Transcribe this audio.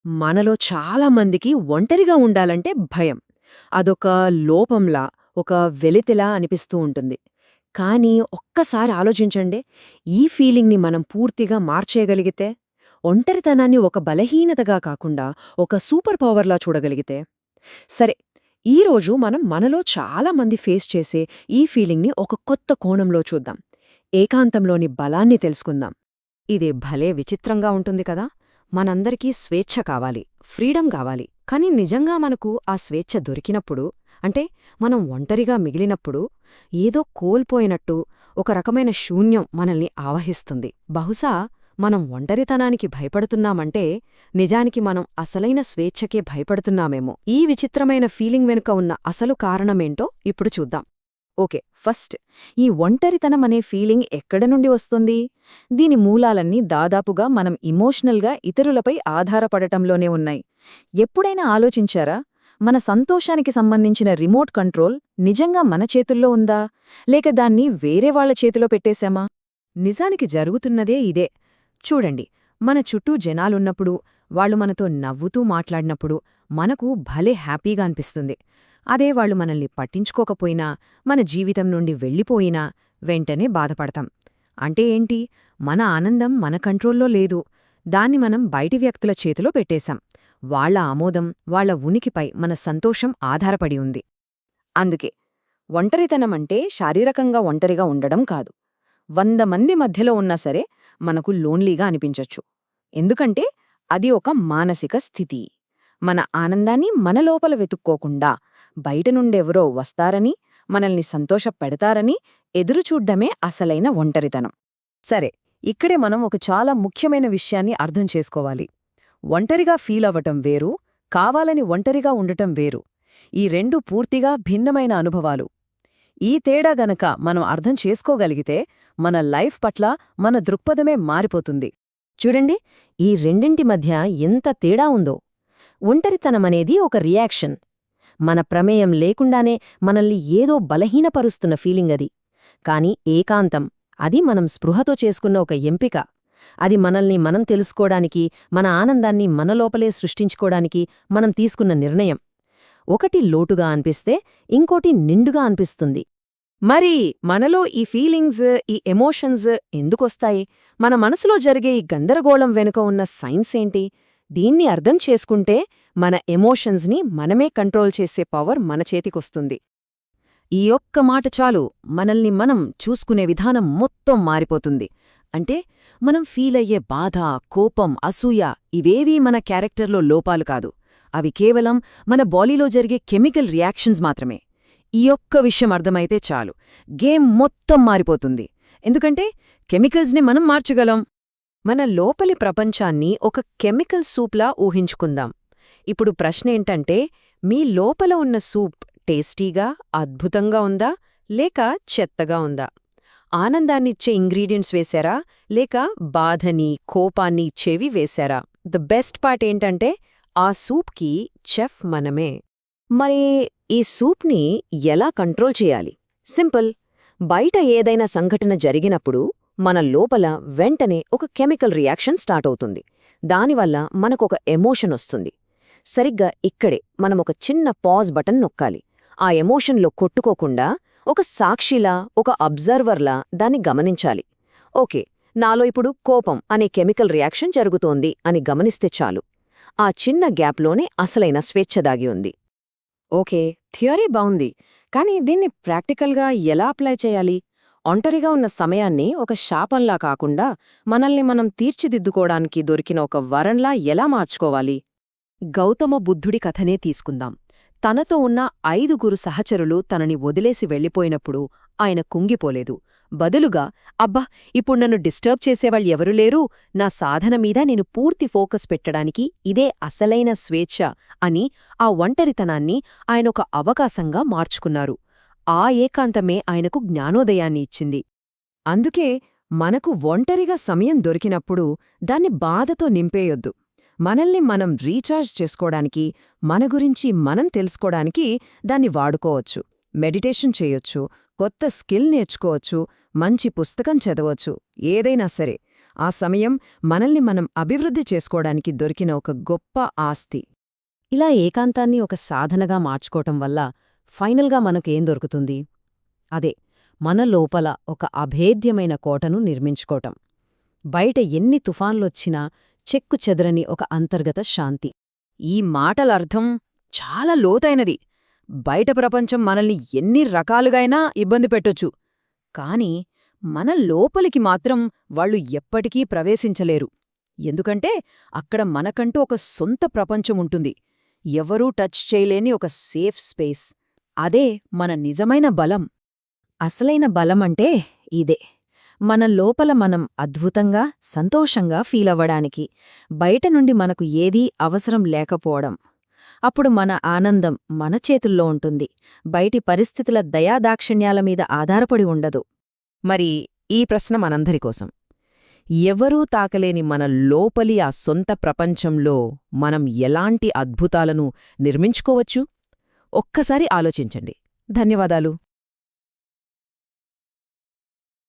మనలో చాలా మందికి ఒంటరిగా ఉండాలంటే భయం. అదొక లోపంలా, ఒక వెలితిలా అనిపిస్తూ ఉంటుంది. కానీ ఒక్కసారి ఆలోచించండి, ఈ ఫీలింగ్‌ని మనం పూర్తిగా మార్చేయగలిగితే, ఒంటరితనాన్ని ఒక బలహీనతగా కాకుండా ఒక సూపర్ పవర్‌లా చూడగలిగితే. సరే, ఈరోజు మనం మనలో చాలా మంది ఫేస్ చేసే ఈ ఫీలింగ్‌ని ఒక కొత్త కోణంలో చూద్దాం. ఏకాంతంలోని బలాన్ని తెలుసుకుందాం. ఇది భలే విచిత్రంగా ఉంటుంది కదా. మనందరికీ స్వేచ్ఛ కావాలి, ఫ్రీడమ్ కావాలి. కాని నిజంగా మనకు ఆ స్వేచ్ఛ దొరికినప్పుడు, అంటే మనం ఒంటరిగా మిగిలినప్పుడు, ఏదో కోల్పోయినట్టు ఒక రకమైన శూన్యం మనల్ని ఆవహిస్తుంది. బహుశా మనం ఒంటరితనానికి భయపడుతున్నామంటే నిజానికి మనం అసలైన స్వేచ్ఛకే భయపడుతున్నామేమో. ఈ విచిత్రమైన ఫీలింగ్ వెనుక ఉన్న అసలు కారణమేంటో ఇప్పుడు చూద్దాం. ఓకే, ఫస్ట్, ఈ ఒంటరితనం అనే ఫీలింగ్ ఎక్కడ నుండి వస్తుంది? దీని మూలాలన్నీ దాదాపుగా మనం ఇమోషనల్గా ఇతరులపై ఆధారపడటంలోనే ఉన్నాయి. ఎప్పుడైనా ఆలోచించారా? మన సంతోషానికి సంబంధించిన రిమోట్ కంట్రోల్ నిజంగా మన చేతుల్లో ఉందా, లేక దాన్ని వేరే వాళ్ల చేతిలో పెట్టేశామా? నిజానికి జరుగుతున్నదే ఇదే. చూడండి, మన చుట్టూ జనాలున్నప్పుడు, వాళ్లు మనతో నవ్వుతూ మాట్లాడినప్పుడు మనకు భలే హ్యాపీగా అనిపిస్తుంది. అదే వాళ్లు మనల్ని పట్టించుకోకపోయినా, మన జీవితం నుండి వెళ్ళిపోయినా వెంటనే బాధపడతాం. అంటే ఏంటి? మన ఆనందం మన కంట్రోల్లో లేదు. దాన్ని మనం బయటి వ్యక్తుల చేతిలో పెట్టేశాం. వాళ్ల ఆమోదం, వాళ్ల ఉనికిపై మన సంతోషం ఆధారపడి ఉంది. అందుకే ఒంటరితనమంటే శారీరకంగా ఒంటరిగా ఉండడం కాదు. 100 మంది మధ్యలో ఉన్నా సరే మనకు లోన్లీగా అనిపించొచ్చు. ఎందుకంటే అది ఒక మానసిక స్థితి. మన ఆనందాన్ని మన లోపల వెతుక్కోకుండా బయట నుండెవరో వస్తారని, మనల్ని సంతోషపెడతారని ఎదురుచూడ్డమే అసలైన ఒంటరితనం. సరే, ఇక్కడే మనం ఒక చాలా ముఖ్యమైన విషయాన్ని అర్థం చేసుకోవాలి. ఒంటరిగా ఫీలవ్వటం వేరు, కావాలని ఒంటరిగా ఉండటం వేరు. ఈ రెండు పూర్తిగా భిన్నమైన అనుభవాలు. ఈ తేడా గనక మనం అర్థం చేసుకోగలిగితే మన లైఫ్ పట్ల మన దృక్పథమే మారిపోతుంది. చూడండి, ఈ రెండింటి మధ్య ఎంత తేడా ఉందో. ఒంటరితనమనేది ఒక రియాక్షన్. మన ప్రమేయం లేకుండానే మనల్ని ఏదో బలహీనపరుస్తున్న ఫీలింగ్ అది. కాని ఏకాంతం, అది మనం స్పృహతో చేసుకున్న ఒక ఎంపిక. అది మనల్ని మనం తెలుసుకోడానికి, మన ఆనందాన్ని మన లోపలే సృష్టించుకోడానికి మనం తీసుకున్న నిర్ణయం. ఒకటి లోటుగా అనిపిస్తే ఇంకోటి నిండుగా అనిపిస్తుంది. మరి మనలో ఈ ఫీలింగ్స్, ఈ ఎమోషన్స్ ఎందుకొస్తాయి? మన మనసులో జరిగే ఈ గందరగోళం వెనుక ఉన్న సైన్స్ ఏంటి? దీన్ని అర్థం చేసుకుంటే మన ఎమోషన్స్ని మనమే కంట్రోల్ చేసే పవర్ మన చేతికొస్తుంది. ఈ ఒక్క మాట చాలు, మనల్ని మనం చూసుకునే విధానం మొత్తం మారిపోతుంది. అంటే మనం ఫీలయ్యే బాధ, కోపం, అసూయ ఇవేవీ మన క్యారెక్టర్లో లోపాలు కాదు. అవి కేవలం మన బాడీలో జరిగే కెమికల్ రియాక్షన్స్ మాత్రమే. ఈ ఒక్క విషయం అర్థమైతే చాలు, గేమ్ మొత్తం మారిపోతుంది. ఎందుకంటే కెమికల్స్ని మనం మార్చగలం. మన లోపలి ప్రపంచాన్ని ఒక కెమికల్ సూప్లా ఊహించుకుందాం. ఇప్పుడు ప్రశ్నేంటంటే, మీ లోపల ఉన్న సూప్ టేస్టీగా, అద్భుతంగా ఉందా, లేక చెత్తగా ఉందా? ఆనందాన్నిచ్చే ఇంగ్రీడియంట్స్ వేశారా, లేక బాధని, కోపాన్ని ఇచ్చేవి వేశారా? ద బెస్ట్ పార్ట్ ఏంటంటే, ఆ సూప్కి చెఫ్ మనమే. మరి ఈ సూప్ని ఎలా కంట్రోల్ చేయాలి? సింపుల్. బయట ఏదైనా సంఘటన జరిగినప్పుడు మన లోపల వెంటనే ఒక కెమికల్ రియాక్షన్ స్టార్ట్ అవుతుంది. దానివల్ల మనకొక ఎమోషన్ వస్తుంది. సరిగ్గా ఇక్కడే మనమొక చిన్న పాజ్ బటన్ నొక్కాలి. ఆ ఎమోషన్లో కొట్టుకోకుండా ఒక సాక్షిలా, ఒక అబ్జర్వర్లా దాన్ని గమనించాలి. ఓకే, నాలో ఇప్పుడు కోపం అనే కెమికల్ రియాక్షన్ జరుగుతోంది అని గమనిస్తే చాలు. ఆ చిన్న గ్యాప్లోనే అసలైన స్వేచ్ఛ దాగి ఉంది. ఓకే, థియరీ బావుంది. కానీ దీన్ని ప్రాక్టికల్గా ఎలా అప్లై చేయాలి? ఒంటరిగా ఉన్న సమయాన్ని ఒక శాపంలా కాకుండా మనల్ని మనం తీర్చిదిద్దుకోవడానికి దొరికిన ఒక వరంలా ఎలా మార్చుకోవాలి? గౌతమ బుద్ధుడి కథనే తీసుకుందాం. తనతో ఉన్న 5 సహచరులు తనని వదిలేసి వెళ్ళిపోయినప్పుడు ఆయన కుంగిపోలేదు. బదులుగా, అబ్బా, ఇప్పుడు నన్ను డిస్టర్బ్ చేసేవాళ్ళెవరూ లేరు, నా సాధన మీద నేను పూర్తి ఫోకస్ పెట్టడానికి ఇదే అసలైన స్వేచ్ఛ అని ఆ ఒంటరితనాన్ని ఆయనొక అవకాశంగా మార్చుకున్నారు. ఆ ఏకాంతమే ఆయనకు జ్ఞానోదయాన్ని ఇచ్చింది. అందుకే మనకు ఒంటరిగా సమయం దొరికినప్పుడు దాన్ని బాధతో నింపేయొద్దు. మనల్ని మనం రీఛార్జ్ చేసుకోవడానికి, మన గురించి మనం తెలుసుకోవడానికి దాన్ని వాడుకోవచ్చు. మెడిటేషన్ చేయొచ్చు, కొత్త స్కిల్ నేర్చుకోవచ్చు, మంచి పుస్తకం చదవచ్చు, ఏదైనా సరే. ఆ సమయం మనల్ని మనం అభివృద్ధి చేసుకోవడానికి దొరికిన ఒక గొప్ప ఆస్తి. ఇలా ఏకాంతాన్ని ఒక సాధనగా మార్చుకోవటం వల్ల ఫైనల్గా మనకేం దొరుకుతుంది? అదే, మన లోపల ఒక అభేద్యమైన కోటను నిర్మించుకోవటం. బయట ఎన్ని తుఫాన్లొచ్చినా చెక్కు చెదరని ఒక అంతర్గత శాంతి. ఈ మాటలర్థం చాలా లోతైనది. బయట ప్రపంచం మనల్ని ఎన్ని రకాలుగైనా ఇబ్బంది పెట్టొచ్చు, కాని మన లోపలికి మాత్రం వాళ్ళు ఎప్పటికీ ప్రవేశించలేరు. ఎందుకంటే అక్కడ మనకంటూ ఒక సొంత ప్రపంచం ఉంటుంది, ఎవరూ టచ్ చేయలేని ఒక సేఫ్ స్పేస్. అదే మన నిజమైన బలం. అసలైన బలమంటే ఇదే, మన లోపల మనం అద్భుతంగా సంతోషంగా ఫీలవ్వడానికి, బయట నుండి మనకు ఏదీ అవసరం లేకపోవడం. అప్పుడు మన ఆనందం మన చేతుల్లో ఉంటుంది, బయటి పరిస్థితుల దయాదాక్షిణ్యాల మీద ఆధారపడి ఉండదు. మరి ఈ ప్రశ్న మనందరికోసం. ఎవరూ తాకలేని మన లోపలి ఆ సొంత ప్రపంచంలో మనం ఎలాంటి అద్భుతాలను నిర్మించుకోవచ్చు? ఒక్కసారి ఆలోచించండి. ధన్యవాదాలు.